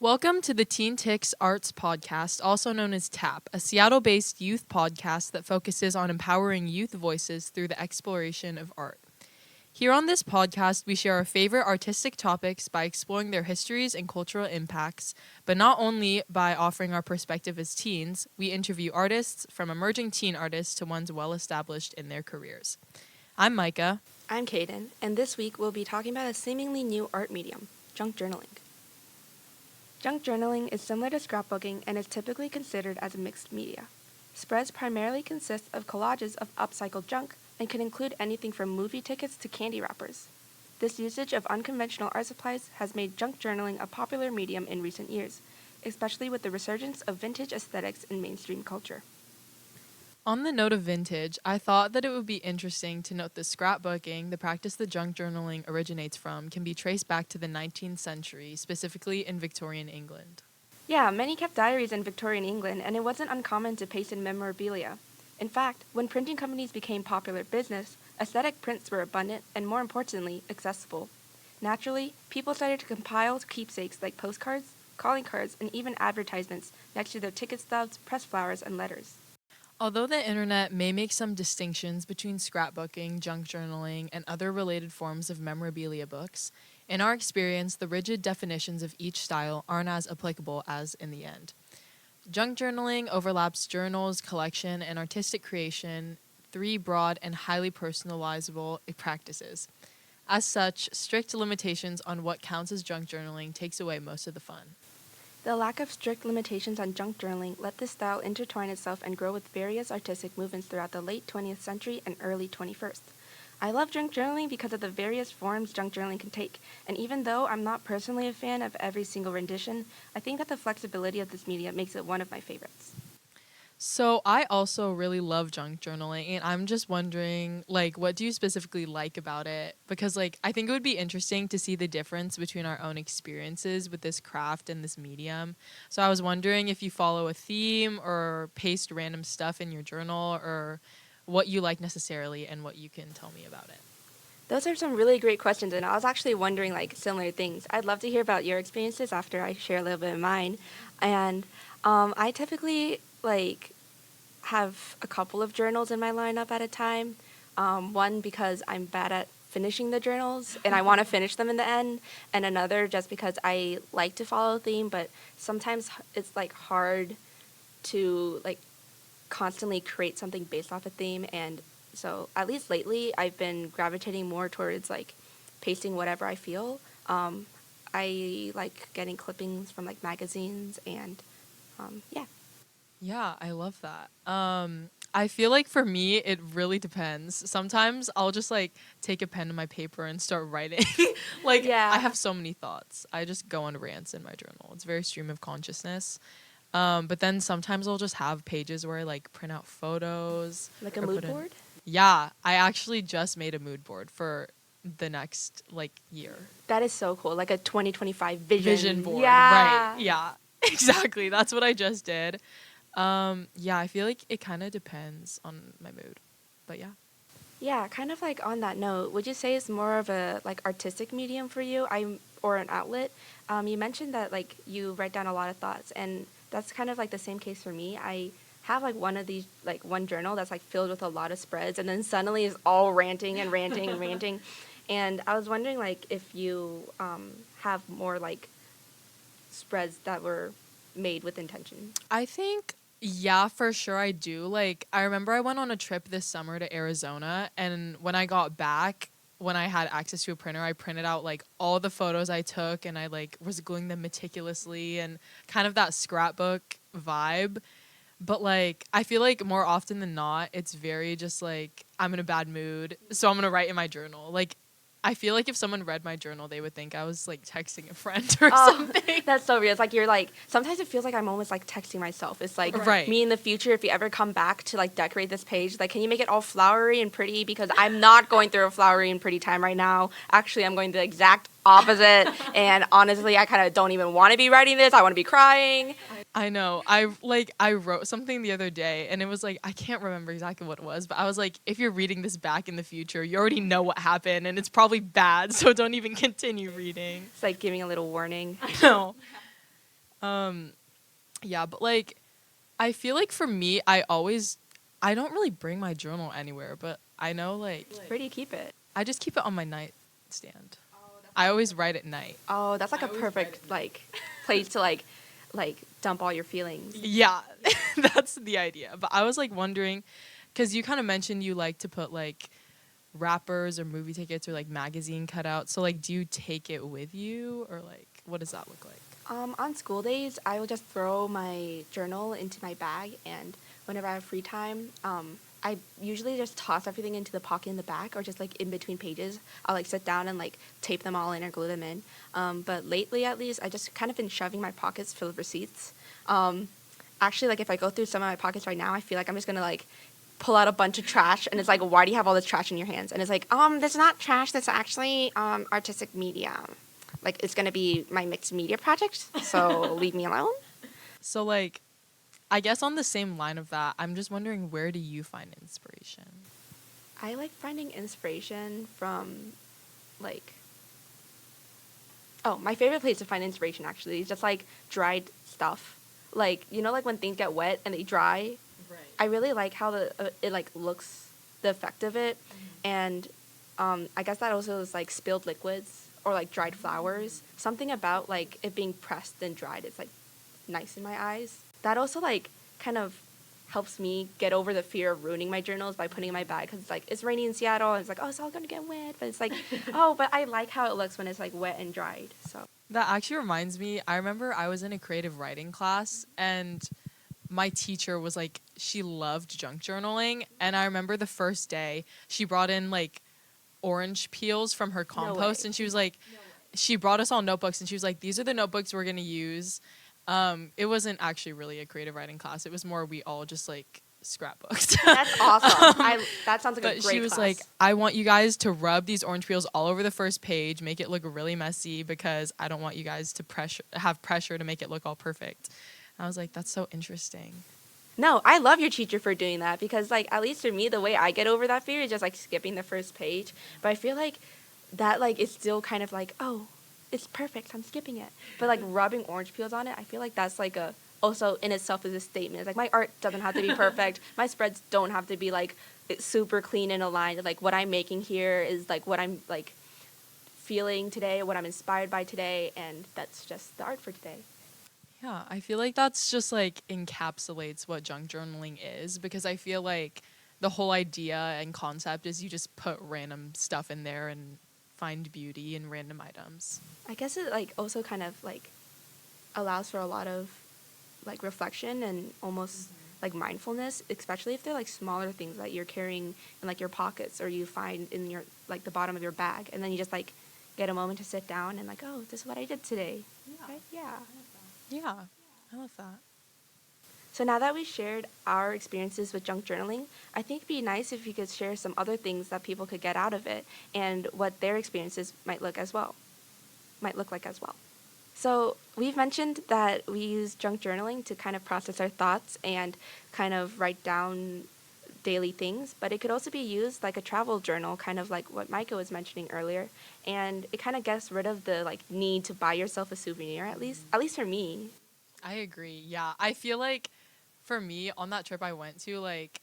Welcome to the TeenTix Arts Podcast, also known as TAP, a Seattle-based youth podcast that focuses on empowering youth voices through the exploration of art. Here on this podcast, we share our favorite artistic topics by exploring their histories and cultural impacts, but not only by offering our perspective as teens, we interview artists from emerging teen artists to ones well-established in their careers. I'm Mykah. I'm Caden, and this week we'll be talking about a seemingly new art medium, junk journaling. Junk journaling is similar to scrapbooking and is typically considered as a mixed media. Spreads primarily consist of collages of upcycled junk and can include anything from movie tickets to candy wrappers. This usage of unconventional art supplies has made junk journaling a popular medium in recent years, especially with the resurgence of vintage aesthetics in mainstream culture. On the note of vintage, I thought that it would be interesting to note that scrapbooking, the practice that junk journaling originates from, can be traced back to the 19th century, specifically in Victorian England. Yeah, many kept diaries in Victorian England, and it wasn't uncommon to paste in memorabilia. In fact, when printing companies became popular business, aesthetic prints were abundant and, more importantly, accessible. Naturally, people started to compile keepsakes like postcards, calling cards, and even advertisements next to their ticket stubs, pressed flowers, and letters. Although the internet may make some distinctions between scrapbooking, junk journaling, and other related forms of memorabilia books, in our experience, the rigid definitions of each style aren't as applicable as in the end. Junk journaling overlaps journals, collection, and artistic creation, three broad and highly personalizable practices. As such, strict limitations on what counts as junk journaling takes away most of the fun. The lack of strict limitations on junk journaling let this style intertwine itself and grow with various artistic movements throughout the late 20th century and early 21st. I love junk journaling because of the various forms junk journaling can take, and even though I'm not personally a fan of every single rendition, I think that the flexibility of this media makes it one of my favorites. So I also really love junk journaling, and I'm just wondering, what do you specifically like about it? Because, I think it would be interesting to see the difference between our own experiences with this craft and this medium. So I was wondering if you follow a theme or paste random stuff in your journal, or what you like necessarily and what you can tell me about it. Those are some really great questions, and I was actually wondering, similar things. I'd love to hear about your experiences after I share a little bit of mine. And I typically, have a couple of journals in my lineup at a time. One because I'm bad at finishing the journals and I want to finish them in the end, and another just because I like to follow a theme, but sometimes it's hard to constantly create something based off a theme. And so at least lately I've been gravitating more towards pasting whatever I feel. I like getting clippings from magazines and yeah. Yeah, I love that. I feel like for me, it really depends. Sometimes I'll just take a pen and my paper and start writing. Yeah. I have so many thoughts. I just go on rants in my journal. It's very stream of consciousness. But then sometimes I'll just have pages where I print out photos. Like a mood board? Yeah, I actually just made a mood board for the next year. That is so cool. Like a 2025 vision board. Yeah. Right. Yeah. Exactly. That's what I just did. Yeah, I feel like it kind of depends on my mood, but yeah. Yeah, kind of on that note, would you say it's more of a artistic medium for you, or an outlet? You mentioned that you write down a lot of thoughts, and that's kind of the same case for me. I have one of these one journal that's filled with a lot of spreads, and then suddenly is all ranting and ranting and ranting. And I was wondering if you have more spreads that were made with intention. I think, yeah, for sure I do. I remember I went on a trip this summer to Arizona, and when I got back, when I had access to a printer, I printed out all the photos I took, and I was gluing them meticulously, and kind of that scrapbook vibe. But I feel more often than not, it's very just I'm in a bad mood, so I'm gonna write in my journal. I feel if someone read my journal, they would think I was texting a friend or something. That's so real. It's you're sometimes it feels I'm almost texting myself. It's right. Me in the future, if you ever come back to decorate this page, can you make it all flowery and pretty? Because I'm not going through a flowery and pretty time right now. Actually, I'm going the exact opposite. And honestly, I kind of don't even want to be writing this. I want to be crying. I know. I wrote something the other day, and it was I can't remember exactly what it was, but I was if you're reading this back in the future, you already know what happened, and it's probably bad, so don't even continue reading. It's giving a little warning. I know. Yeah, but like I feel like for me, I don't really bring my journal anywhere, but I know like Where do you keep it? I just keep it on my nightstand. I always write at night. Oh, that's like a perfect like place to like dump all your feelings. Yeah, that's the idea. But I was like wondering, because you kind of mentioned you like to put like wrappers or movie tickets or like magazine cutouts. So like, do you take it with you or like, what does that look like? On school days, I will just throw my journal into my bag, and whenever I have free time, I usually just toss everything into the pocket in the back, or just like in between pages. I'll like sit down and like tape them all in or glue them in. But lately, at least, I just kind of been shoving my pockets full of receipts. Actually, like if I go through some of my pockets right now, I feel like I'm just gonna like pull out a bunch of trash, and it's like, why do you have all this trash in your hands? And it's like, that's not trash. That's actually artistic media. Like, it's going to be my mixed media project, so leave me alone. So, like, I guess on the same line of that, I'm just wondering, where do you find inspiration? I like finding inspiration from, like... Oh, my favorite place to find inspiration, actually, is just, like, dried stuff. Like, you know, like, when things get wet and they dry? Right. I really like how it, like, looks, the effect of it. Mm-hmm. And I guess that also is, like, spilled liquids. Or like dried flowers, something about like it being pressed and dried is like nice in my eyes. That also like kind of helps me get over the fear of ruining my journals by putting in my bag, because it's like, it's raining in Seattle and it's like, oh, it's all gonna get wet, but it's like, oh, but I like how it looks when it's like wet and dried. So that actually reminds me, I remember I was in a creative writing class and my teacher was like, she loved junk journaling, and I remember the first day she brought in like orange peels from her compost, and she was like, she brought us all notebooks, and she was like, these are the notebooks we're gonna use. It wasn't actually really a creative writing class. It was more we all just like scrapbooked. That's awesome. That sounds like a great class. But she was like, I want you guys to rub these orange peels all over the first page, make it look really messy, because I don't want you guys to have pressure to make it look all perfect. And I was like, that's so interesting. No, I love your teacher for doing that, because, like, at least for me, the way I get over that fear is just, like, skipping the first page. But I feel like that, like, is still kind of like, oh, it's perfect, I'm skipping it. But, like, rubbing orange peels on it, I feel like that's, like, also in itself is a statement. It's like, my art doesn't have to be perfect. My spreads don't have to be, like, super clean and aligned. Like, what I'm making here is, like, what I'm, like, feeling today, what I'm inspired by today, and that's just the art for today. Yeah, I feel like that's just like encapsulates what junk journaling is, because I feel like the whole idea and concept is you just put random stuff in there and find beauty in random items. I guess it like also kind of like allows for a lot of like reflection and almost like mindfulness, especially if they're like smaller things that you're carrying in like your pockets or you find in your like the bottom of your bag, and then you just like get a moment to sit down and like, oh, this is what I did today. Yeah. Right? Yeah. Yeah, I love that. So now that we shared our experiences with junk journaling, I think it'd be nice if you could share some other things that people could get out of it and what their experiences might look like as well. So we've mentioned that we use junk journaling to kind of process our thoughts and kind of write down daily things, but it could also be used like a travel journal, kind of like what Mykah was mentioning earlier, and it kind of gets rid of the like need to buy yourself a souvenir, at least for me. I agree. Yeah, I feel like for me on that trip I went to, like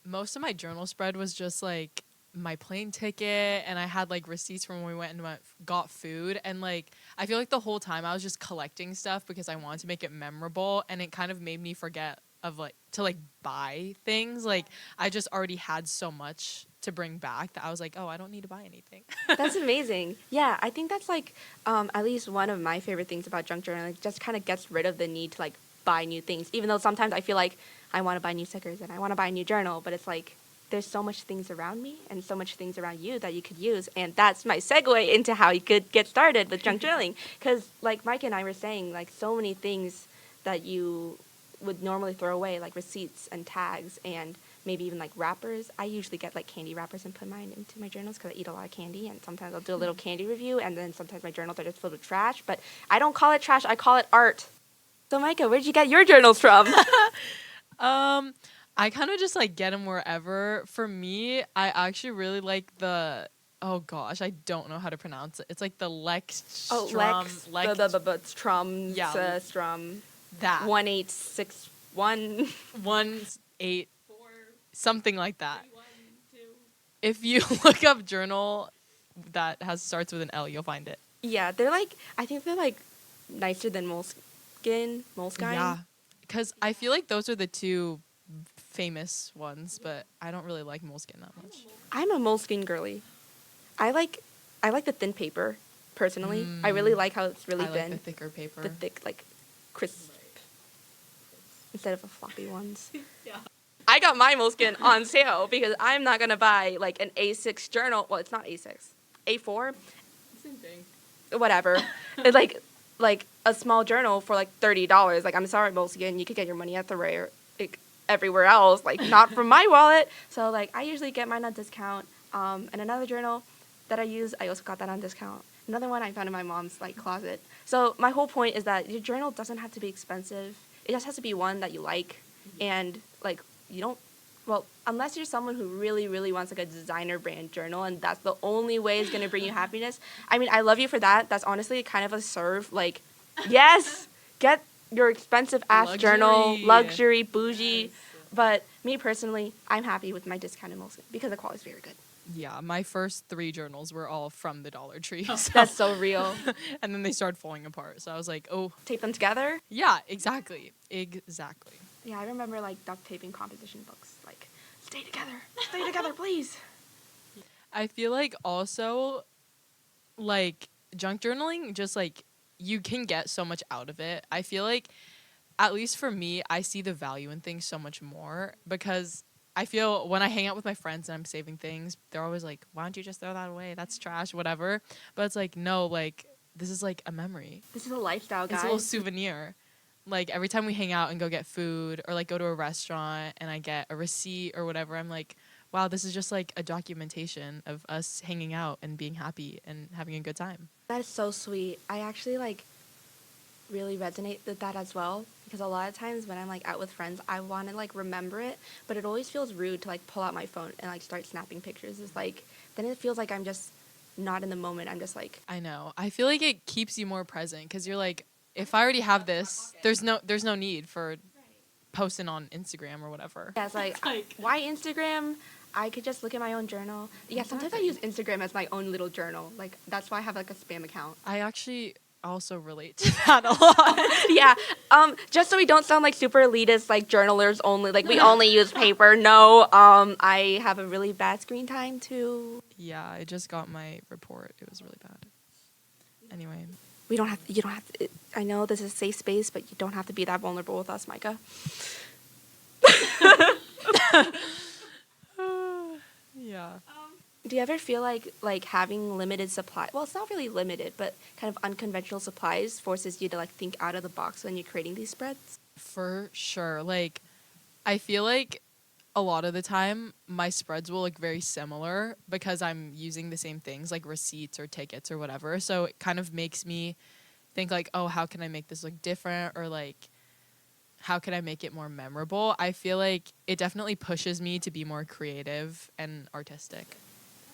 most of my journal spread was just like my plane ticket, and I had like receipts from when we went and got food, and like I feel like the whole time I was just collecting stuff because I wanted to make it memorable, and it kind of made me forget of like to like buy things. Like I just already had so much to bring back that I was like, oh, I don't need to buy anything. That's amazing. Yeah, I think that's like at least one of my favorite things about junk journaling. It just kind of gets rid of the need to like buy new things, even though sometimes I feel like I want to buy new stickers and I want to buy a new journal, but it's like there's so much things around me and so much things around you that you could use, and that's my segue into how you could get started with junk journaling, because like Mykah and I were saying, like so many things that you would normally throw away, like receipts and tags and maybe even like wrappers. I usually get like candy wrappers and put mine into my journals because I eat a lot of candy, and sometimes I'll do a little candy review, and then sometimes my journals are just filled with trash, but I don't call it trash, I call it art. So Mykah, where'd you get your journals from? I kind of just like get them wherever. For me, I actually really like the oh gosh, I don't know how to pronounce it. It's like the Lex. Oh, Lex. Strum. Yeah. Strum. That 1861. 1-8 something like that. If you look up journal that starts with an L, you'll find it. Yeah, I think they're like nicer than Moleskine. Yeah, because I feel like those are the two famous ones, but I don't really like Moleskine that much. I'm a Moleskine girly. I like the thin paper, personally. I really like how it's really I thin. like the thicker paper. The thick, like, crisp. Instead of the floppy ones. Yeah. I got my Moleskine on sale because I'm not going to buy, like, an A6 journal. Well, it's not A6. A4? Same thing. Whatever. It's like a small journal for, like, $30. Like, I'm sorry, Moleskine. You could get your money at the rare, like, everywhere else. Like, not from my wallet. So, like, I usually get mine on discount. And another journal that I use, I also got that on discount. Another one I found in my mom's, like, closet. So my whole point is that your journal doesn't have to be expensive. It just has to be one that you like. And, like, you don't, well, unless you're someone who really, really wants, like, a designer brand journal, and that's the only way it's going to bring you happiness. I mean, I love you for that. That's honestly kind of a serve. Like, yes, get your expensive-ass journal, luxury, bougie. Yes. But me personally, I'm happy with my discounted Moleskine because the quality is very good. Yeah, my first 3 journals were all from the Dollar Tree. So. That's so real. And then they started falling apart. So I was like, oh. Tape them together? Yeah, exactly. Exactly. Yeah, I remember, like, duct taping composition books. Like, stay together, please. I feel like also, like, junk journaling, just, like, you can get so much out of it. I feel like, at least for me, I see the value in things so much more because I feel when I hang out with my friends and I'm saving things, they're always like, why don't you just throw that away? That's trash, whatever. But it's like, no, like, this is like a memory. This is a lifestyle, guys. It's a little souvenir. Like, every time we hang out and go get food or, like, go to a restaurant and I get a receipt or whatever, I'm like, wow, this is just, like, a documentation of us hanging out and being happy and having a good time. That is so sweet. I actually, like, really resonate with that as well because a lot of times when I'm, like, out with friends, I want to, like, remember it, but it always feels rude to, like, pull out my phone and, like, start snapping pictures. It's like, then it feels like I'm just not in the moment. I'm just, like... I know. I feel like it keeps you more present because you're, like, if I already have this, there's no need for posting on Instagram or whatever. Yeah, it's like why Instagram? I could just look at my own journal. Yeah, sometimes I use Instagram as my own little journal. Like, that's why I have, like, a spam account. I actually also relate to that a lot. Yeah. Just so we don't sound like super elitist, like journalers only, like we only use paper. No. I have a really bad screen time too. Yeah, I just got my report. It was really bad. Anyway. You don't have to, I know this is a safe space, but you don't have to be that vulnerable with us, Mykah. Yeah. Do you ever feel like having limited supply, well, it's not really limited, but kind of unconventional supplies forces you to, like, think out of the box when you're creating these spreads? For sure. Like, I feel like a lot of the time my spreads will look very similar because I'm using the same things like receipts or tickets or whatever. So it kind of makes me think like, oh, how can I make this look different? Or like, how can I make it more memorable? I feel like it definitely pushes me to be more creative and artistic.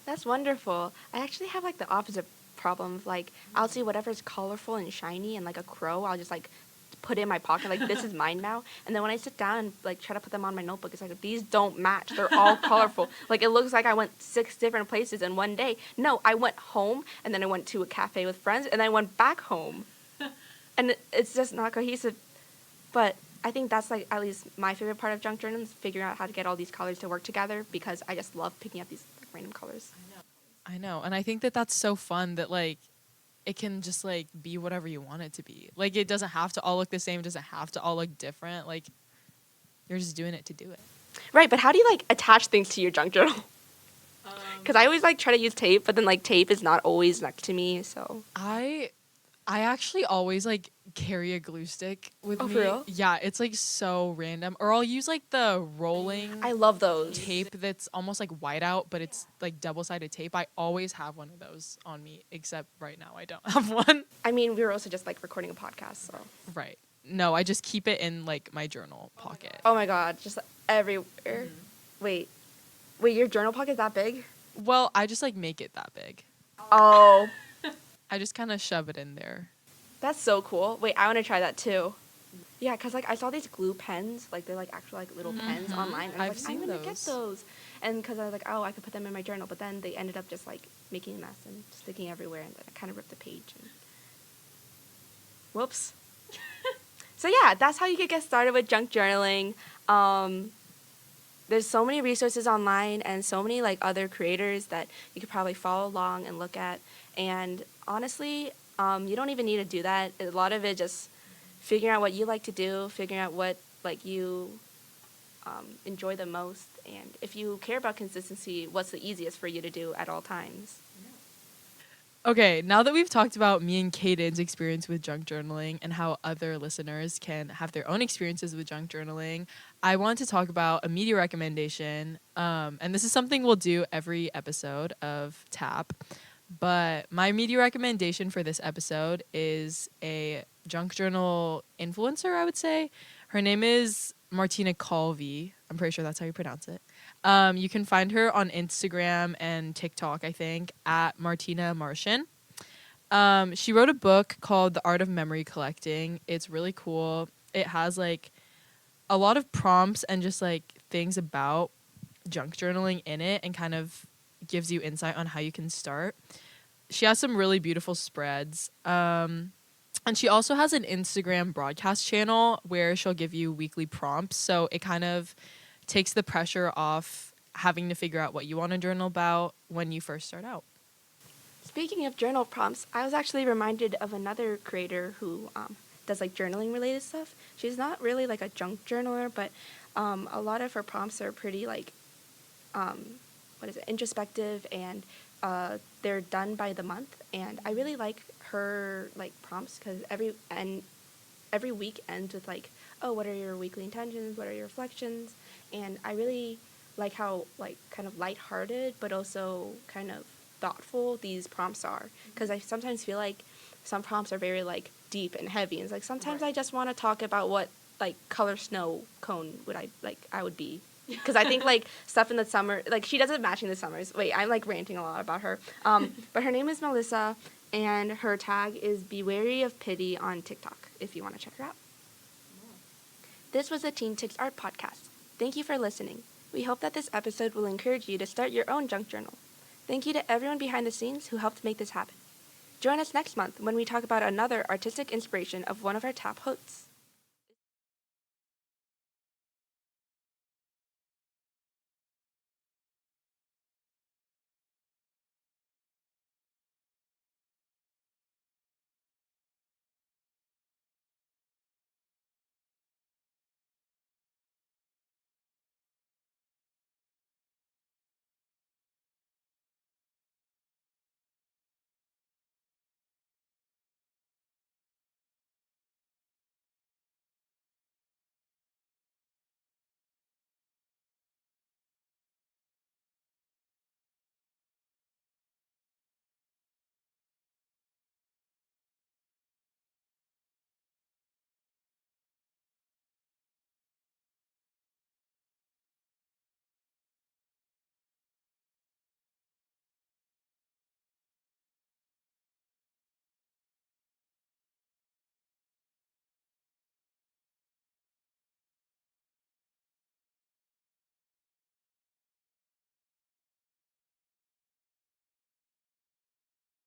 That's wonderful. I actually have, like, the opposite problem. Like, I'll see whatever's colorful and shiny and, like, a crow, I'll just, like, put it in my pocket, like, this is mine now. And then when I sit down and, like, try to put them on my notebook, it's like, these don't match. They're all colorful. Like, it looks like I went 6 different places in one day. No, I went home, and then I went to a cafe with friends, and then I went back home. And it's just not cohesive. But I think that's, like, at least my favorite part of junk journaling is figuring out how to get all these colors to work together because I just love picking up these, like, random colors. I know. And I think that that's so fun that, like, it can just, like, be whatever you want it to be. Like, it doesn't have to all look the same. It doesn't have to all look different. Like, you're just doing it to do it. Right, but how do you, like, attach things to your junk journal? Because I always, like, try to use tape, but then, like, tape is not always next to me, so. I actually always, like, carry a glue stick with me. Oh, for real? Yeah, it's, like, so random. Or I'll use, like, the rolling... I love those. ...tape that's almost, like, whiteout, but it's, like, double-sided tape. I always have one of those on me, except right now I don't have one. I mean, we were also just, like, recording a podcast, so... Right. No, I just keep it in, like, my journal pocket. Oh, my God. Just everywhere. Mm-hmm. Wait, your journal pocket's that big? Well, I just like make it that big. Oh, I just kind of shove it in there. that's so cool. Wait, I want to try that too. Yeah, because like I saw these glue pens, like they're like actual like little pens online. And I I've was like, I'm seen gonna get those. those. And because I was like, oh, I could put them in my journal, but then they ended up just like making a mess and sticking everywhere, and then I kind of ripped the page. And whoops. So yeah, that's how you could get started with junk journaling. There's so many resources online and so many like other creators that you could probably follow along and look at. And honestly, you don't even need to do that. A lot of it just figuring out what you like to do, figuring out what like you enjoy the most, and if you care about consistency, what's the easiest for you to do at all times. Okay, now that we've talked about me and Caden's experience with junk journaling and how other listeners can have their own experiences with junk journaling, I want to talk about a media recommendation. And this is something we'll do every episode of TAP. But my media recommendation for this episode is a junk journal influencer, I would say. Her name is Martina Colvey. I'm pretty sure that's how you pronounce it. You can find her on Instagram and TikTok, I think, at Martina Martian. She wrote a book called The Art of Memory Collecting. It's really cool. It has like a lot of prompts and just like things about junk journaling in it and kind of gives you insight on how you can start. She has some really beautiful spreads. And she also has an Instagram broadcast channel where she'll give you weekly prompts. So it kind of takes the pressure off having to figure out what you want to journal about when you first start out. Speaking of journal prompts, I was actually reminded of another creator who does like journaling related stuff. She's not really like a junk journaler, but a lot of her prompts are pretty like introspective, and they're done by the month. And I really like her like prompts because every week ends with like, oh, what are your weekly intentions? What are your reflections? And I really like how like kind of lighthearted but also kind of thoughtful these prompts are, because I sometimes feel like some prompts are very like deep and heavy, and it's like sometimes I just want to talk about what like color snow cone I would be, because I think like stuff in the summer, like she does it matching the summers. Wait, I'm like ranting a lot about her. But her name is Melissa, and her tag is Be Wary of Pity on TikTok if you want to check her out. This was a TeenTix Art Podcast. Thank you for listening. We hope that this episode will encourage you to start your own junk journal. Thank you to everyone behind the scenes who helped make this happen. Join us next month when we talk about another artistic inspiration of one of our TAP hosts.